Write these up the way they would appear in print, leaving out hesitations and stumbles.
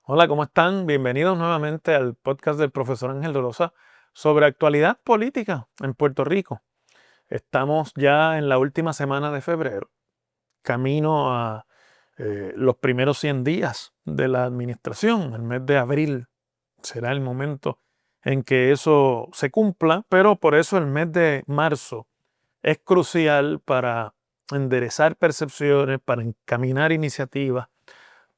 Hola, ¿cómo están? Bienvenidos nuevamente al podcast del profesor Ángel Rosa sobre actualidad política en Puerto Rico. Estamos ya en la última semana de febrero, camino a los primeros 100 días de la administración. El mes de abril será el momento en que eso se cumpla, pero por eso el mes de marzo es crucial para enderezar percepciones, para encaminar iniciativas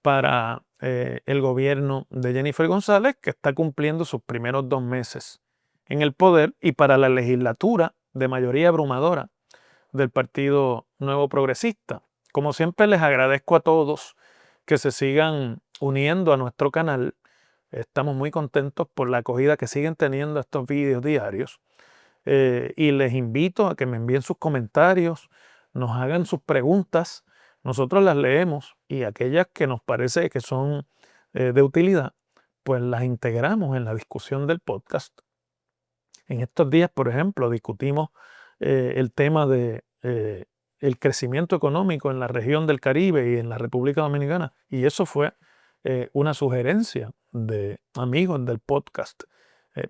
para el gobierno de Jennifer González, que está cumpliendo sus primeros 2 meses en el poder, y para la legislatura de mayoría abrumadora del Partido Nuevo Progresista. Como siempre, les agradezco a todos que se sigan uniendo a nuestro canal. Estamos muy contentos por la acogida que siguen teniendo estos vídeos diarios. Y les invito a que me envíen sus comentarios, nos hagan sus preguntas, nosotros las leemos y aquellas que nos parece que son de utilidad, pues las integramos en la discusión del podcast. En estos días, por ejemplo, discutimos el tema de el crecimiento económico en la región del Caribe y en la República Dominicana, y eso fue una sugerencia de amigos del podcast,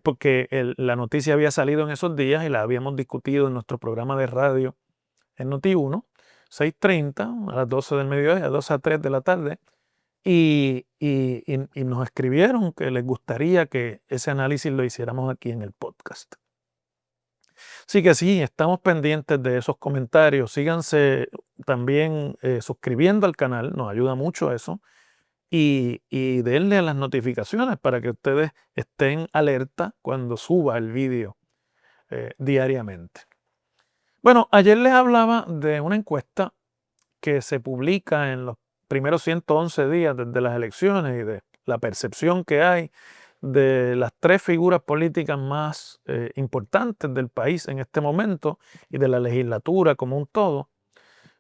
porque la noticia había salido en esos días y la habíamos discutido en nuestro programa de radio en Noti1, 6:30, a las 12 del mediodía, a 2 a 3 de la tarde, y nos escribieron que les gustaría que ese análisis lo hiciéramos aquí en el podcast. Así que sí, estamos pendientes de esos comentarios. Síganse también suscribiendo al canal, nos ayuda mucho eso. Y denle a las notificaciones para que ustedes estén alerta cuando suba el vídeo diariamente. Bueno, ayer les hablaba de una encuesta que se publica en los primeros 111 días desde las elecciones y de la percepción que hay de las tres figuras políticas más importantes del país en este momento y de la legislatura como un todo.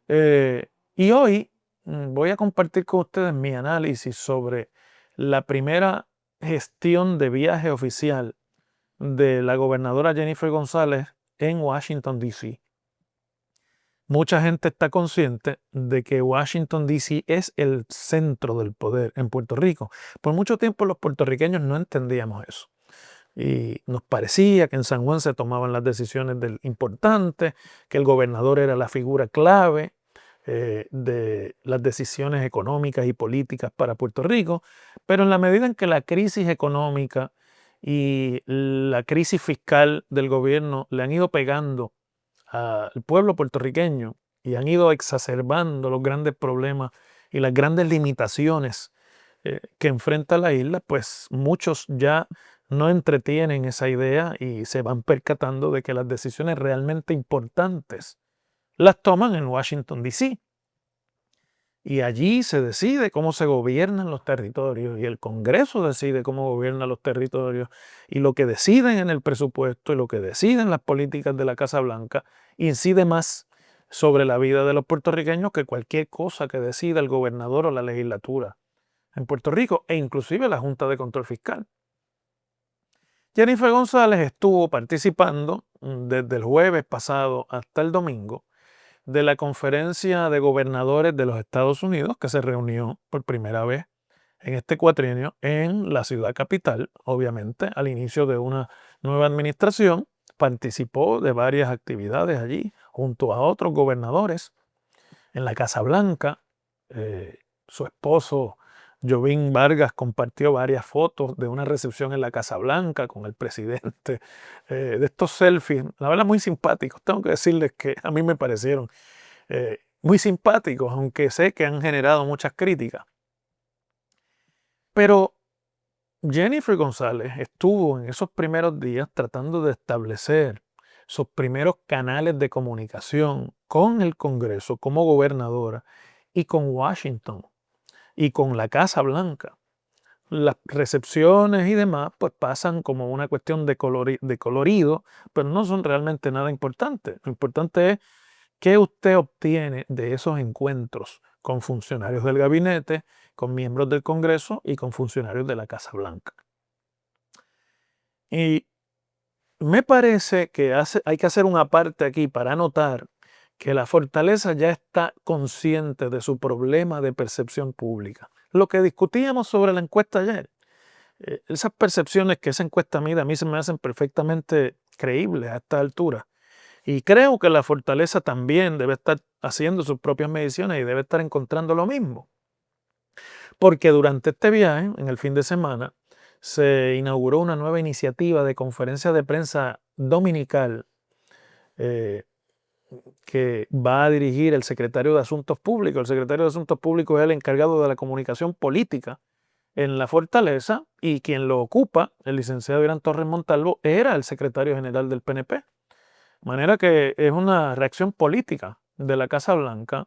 Y hoy voy a compartir con ustedes mi análisis sobre la primera gestión de viaje oficial de la gobernadora Jennifer González en Washington, D.C. Mucha gente está consciente de que Washington, D.C. es el centro del poder en Puerto Rico. Por mucho tiempo los puertorriqueños no entendíamos eso. Y nos parecía que en San Juan se tomaban las decisiones importantes, que el gobernador era la figura clave de las decisiones económicas y políticas para Puerto Rico, pero en la medida en que la crisis económica y la crisis fiscal del gobierno le han ido pegando al pueblo puertorriqueño y han ido exacerbando los grandes problemas y las grandes limitaciones que enfrenta la isla, pues muchos ya no entretienen esa idea y se van percatando de que las decisiones realmente importantes las toman en Washington, D.C. Y allí se decide cómo se gobiernan los territorios y el Congreso decide cómo gobierna los territorios y lo que deciden en el presupuesto y lo que deciden las políticas de la Casa Blanca incide más sobre la vida de los puertorriqueños que cualquier cosa que decida el gobernador o la legislatura en Puerto Rico e inclusive la Junta de Control Fiscal. Jennifer González estuvo participando desde el jueves pasado hasta el domingo de la conferencia de gobernadores de los Estados Unidos que se reunió por primera vez en este cuatrienio en la ciudad capital, obviamente al inicio de una nueva administración. Participó de varias actividades allí junto a otros gobernadores en la Casa Blanca. Su esposo Jovín Vargas compartió varias fotos de una recepción en la Casa Blanca con el presidente, de estos selfies, la verdad muy simpáticos. Tengo que decirles que a mí me parecieron muy simpáticos, aunque sé que han generado muchas críticas. Pero Jennifer González estuvo en esos primeros días tratando de establecer sus primeros canales de comunicación con el Congreso como gobernadora y con Washington y con la Casa Blanca. Las recepciones y demás pues pasan como una cuestión de colorido, pero no son realmente nada importante. Lo importante es qué usted obtiene de esos encuentros con funcionarios del gabinete, con miembros del Congreso y con funcionarios de la Casa Blanca. Y me parece que hay que hacer una parte aquí para notar que la fortaleza ya está consciente de su problema de percepción pública. lo que discutíamos sobre la encuesta ayer, esas percepciones que esa encuesta mide a mí se me hacen perfectamente creíbles a esta altura. Y creo que la Fortaleza también debe estar haciendo sus propias mediciones y debe estar encontrando lo mismo. Porque durante este viaje, en el fin de semana, se inauguró una nueva iniciativa de conferencia de prensa dominical eh, que va a dirigir el secretario de Asuntos Públicos. El secretario de Asuntos Públicos es el encargado de la comunicación política en la Fortaleza y quien lo ocupa, el licenciado Irán Torres Montalvo, era el secretario general del PNP. De manera que es una reacción política de la Casa Blanca,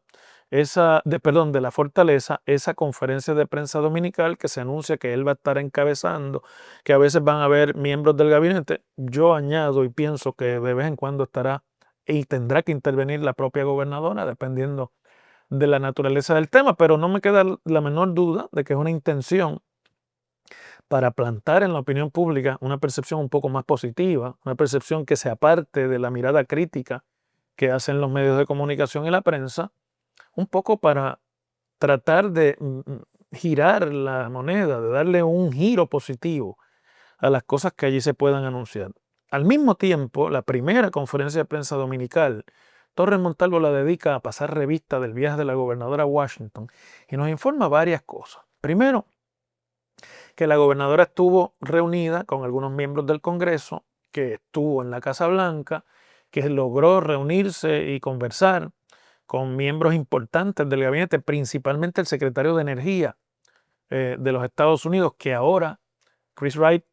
de la Fortaleza, esa conferencia de prensa dominical que se anuncia que él va a estar encabezando, que a veces van a haber miembros del gabinete. Yo añado y pienso que de vez en cuando estará y tendrá que intervenir la propia gobernadora, dependiendo de la naturaleza del tema, pero no me queda la menor duda de que es una intención para plantar en la opinión pública una percepción un poco más positiva, una percepción que se aparte de la mirada crítica que hacen los medios de comunicación y la prensa, un poco para tratar de girar la moneda, de darle un giro positivo a las cosas que allí se puedan anunciar. Al mismo tiempo, la primera conferencia de prensa dominical, Torres Montalvo la dedica a pasar revista del viaje de la gobernadora a Washington y nos informa varias cosas. Primero, que la gobernadora estuvo reunida con algunos miembros del Congreso, que estuvo en la Casa Blanca, que logró reunirse y conversar con miembros importantes del gabinete, principalmente el secretario de Energía de los Estados Unidos, que ahora, Chris Wright,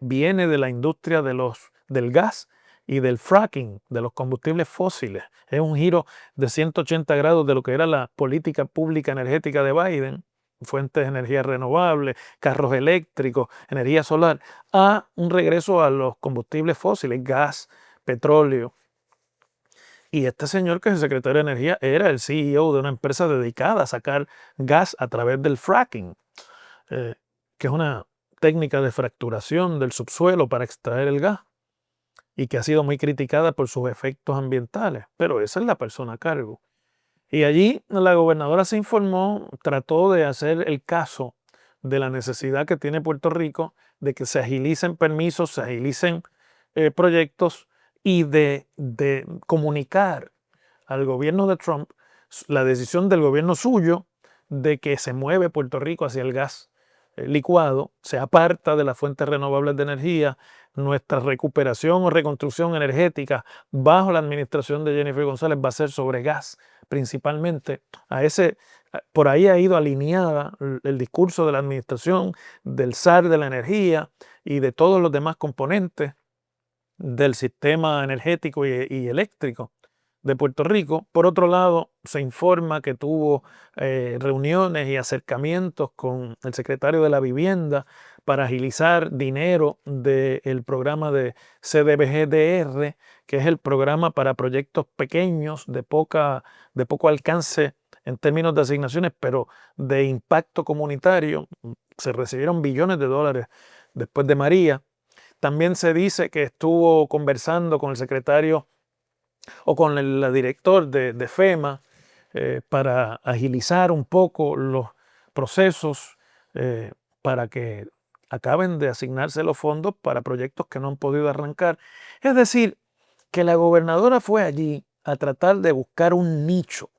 viene de la industria del gas y del fracking, de los combustibles fósiles. Es un giro de 180 grados de lo que era la política pública energética de Biden, fuentes de energía renovable, carros eléctricos, energía solar, a un regreso a los combustibles fósiles, gas, petróleo. Y este señor, que es el secretario de Energía, era el CEO de una empresa dedicada a sacar gas a través del fracking, que es una técnica de fracturación del subsuelo para extraer el gas y que ha sido muy criticada por sus efectos ambientales, pero esa es la persona a cargo. Y allí la gobernadora se informó, trató de hacer el caso de la necesidad que tiene Puerto Rico de que se agilicen permisos, se agilicen proyectos y de comunicar al gobierno de Trump la decisión del gobierno suyo de que se mueve Puerto Rico hacia el gas licuado, se aparta de las fuentes renovables de energía. Nuestra recuperación o reconstrucción energética bajo la administración de Jennifer González va a ser sobre gas principalmente. Por ahí ha ido alineada el discurso de la administración, del zar de la energía y de todos los demás componentes del sistema energético y eléctrico de Puerto Rico. Por otro lado, se informa que tuvo reuniones y acercamientos con el secretario de la Vivienda para agilizar dinero del programa de CDBG-DR, que es el programa para proyectos pequeños de poco alcance en términos de asignaciones, pero de impacto comunitario. Se recibieron billones de dólares después de María. También se dice que estuvo conversando con el secretario o con el director de FEMA para agilizar un poco los procesos para que acaben de asignarse los fondos para proyectos que no han podido arrancar. Es decir, que la gobernadora fue allí a tratar de buscar un nicho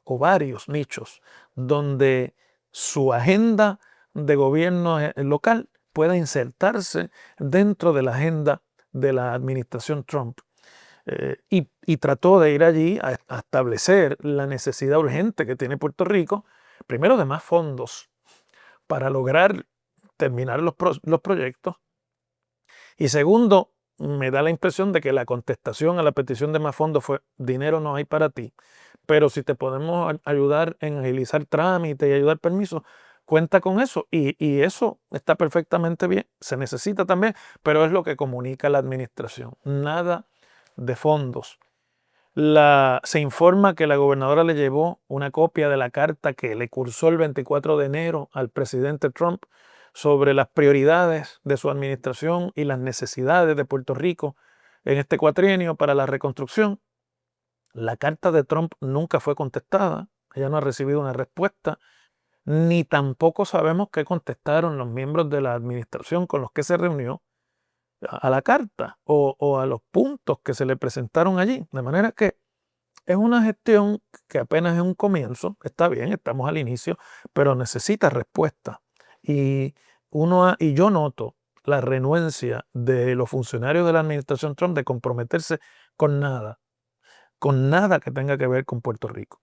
o varios nichos donde su agenda de gobierno local pueda insertarse dentro de la agenda de la administración Trump. Y trató de ir allí a establecer la necesidad urgente que tiene Puerto Rico, primero de más fondos para lograr terminar los proyectos, y segundo, me da la impresión de que la contestación a la petición de más fondos fue: dinero no hay para ti, pero si te podemos ayudar en agilizar trámites y ayudar permisos, cuenta con eso. Y eso está perfectamente bien, se necesita también, pero es lo que comunica la administración, nada de fondos. Se informa que la gobernadora le llevó una copia de la carta que le cursó el 24 de enero al presidente Trump sobre las prioridades de su administración y las necesidades de Puerto Rico en este cuatrienio para la reconstrucción. La carta de Trump nunca fue contestada, ella no ha recibido una respuesta. ni tampoco sabemos qué contestaron los miembros de la administración con los que se reunió a la carta o a los puntos que se le presentaron allí. De manera que es una gestión que apenas es un comienzo, está bien, estamos al inicio, pero necesita respuesta. Y, y yo noto la renuencia de los funcionarios de la administración Trump de comprometerse con nada que tenga que ver con Puerto Rico.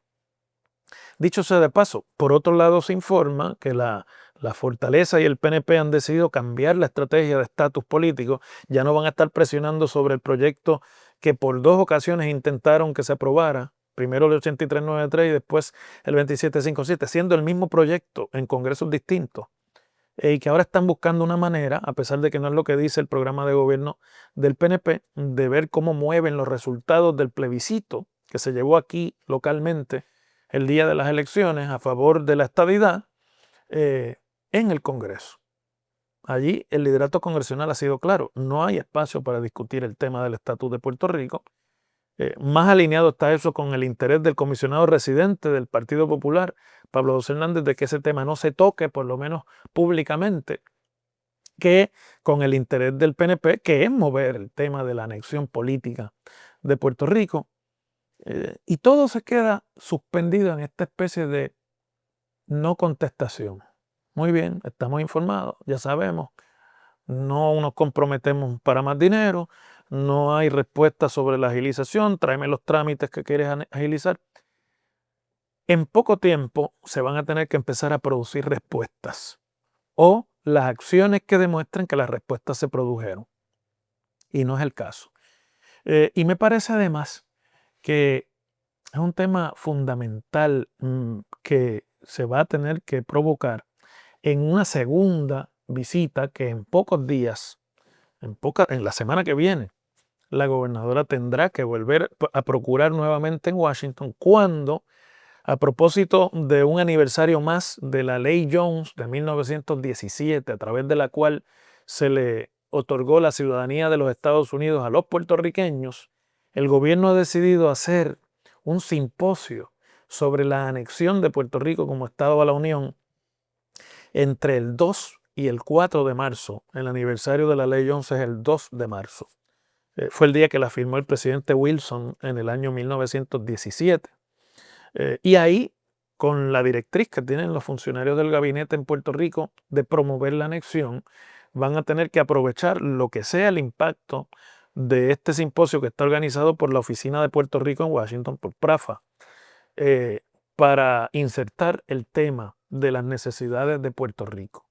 Dicho sea de paso, por otro lado se informa que la Fortaleza y el PNP han decidido cambiar la estrategia de estatus político. Ya no van a estar presionando sobre el proyecto que por 2 ocasiones intentaron que se aprobara, primero el 8393 y después el 2757, siendo el mismo proyecto en congresos distintos, y que ahora están buscando una manera, a pesar de que no es lo que dice el programa de gobierno del PNP, de ver cómo mueven los resultados del plebiscito que se llevó aquí localmente el día de las elecciones a favor de la estadidad en el Congreso. Allí el liderato congresional ha sido claro, no hay espacio para discutir el tema del estatus de Puerto Rico. Más alineado está eso con el interés del comisionado residente del Partido Popular, Pablo José Hernández, de que ese tema no se toque, por lo menos públicamente, que con el interés del PNP, que es mover el tema de la anexión política de Puerto Rico. Y todo se queda suspendido en esta especie de no contestación. Muy bien, estamos informados, ya sabemos, no nos comprometemos para más dinero, no hay respuesta sobre la agilización, tráeme los trámites que quieres agilizar. En poco tiempo se van a tener que empezar a producir respuestas o las acciones que demuestren que las respuestas se produjeron. Y no es el caso. Y me parece además que es un tema fundamental que se va a tener que provocar en una segunda visita que en pocos días, en la semana que viene, la gobernadora tendrá que volver a procurar nuevamente en Washington cuando, a propósito de un aniversario más de la Ley Jones de 1917, a través de la cual se le otorgó la ciudadanía de los Estados Unidos a los puertorriqueños, el gobierno ha decidido hacer un simposio sobre la anexión de Puerto Rico como Estado a la Unión entre el 2 y el 4 de marzo. El aniversario de la Ley 11 es el 2 de marzo. Fue el día que la firmó el presidente Wilson en el año 1917. Y ahí, con la directriz que tienen los funcionarios del gabinete en Puerto Rico de promover la anexión, van a tener que aprovechar lo que sea el impacto de este simposio que está organizado por la Oficina de Puerto Rico en Washington, por PRAFA, para insertar el tema de las necesidades de Puerto Rico.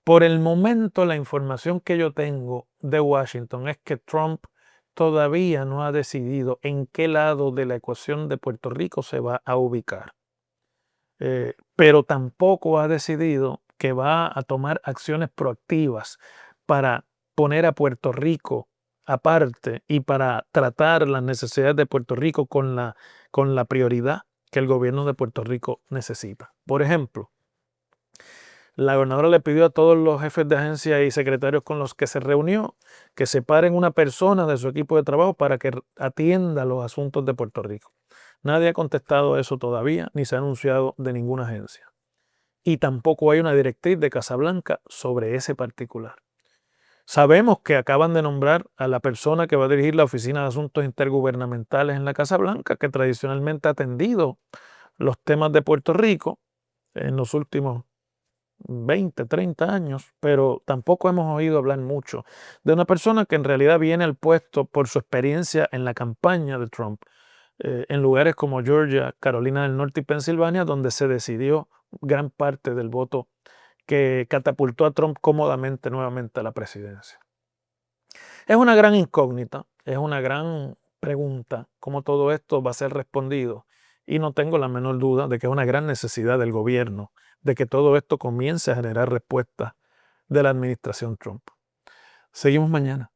Por el momento, la información que yo tengo de Washington es que Trump todavía no ha decidido en qué lado de la ecuación de Puerto Rico se va a ubicar. Pero tampoco ha decidido que va a tomar acciones proactivas para poner a Puerto Rico aparte y para tratar las necesidades de Puerto Rico con la prioridad que el gobierno de Puerto Rico necesita. Por ejemplo, la gobernadora le pidió a todos los jefes de agencia y secretarios con los que se reunió que separen una persona de su equipo de trabajo para que atienda los asuntos de Puerto Rico. Nadie ha contestado eso todavía, ni se ha anunciado de ninguna agencia. Y tampoco hay una directriz de Casablanca sobre ese particular. Sabemos que acaban de nombrar a la persona que va a dirigir la Oficina de Asuntos Intergubernamentales en la Casa Blanca, que tradicionalmente ha atendido los temas de Puerto Rico en los últimos 20, 30 años, pero tampoco hemos oído hablar mucho de una persona que en realidad viene al puesto por su experiencia en la campaña de Trump, en lugares como Georgia, Carolina del Norte y Pensilvania, donde se decidió gran parte del voto que catapultó a Trump cómodamente nuevamente a la presidencia. Es una gran incógnita, es una gran pregunta cómo todo esto va a ser respondido y no tengo la menor duda de que es una gran necesidad del gobierno de que todo esto comience a generar respuestas de la administración Trump. Seguimos mañana.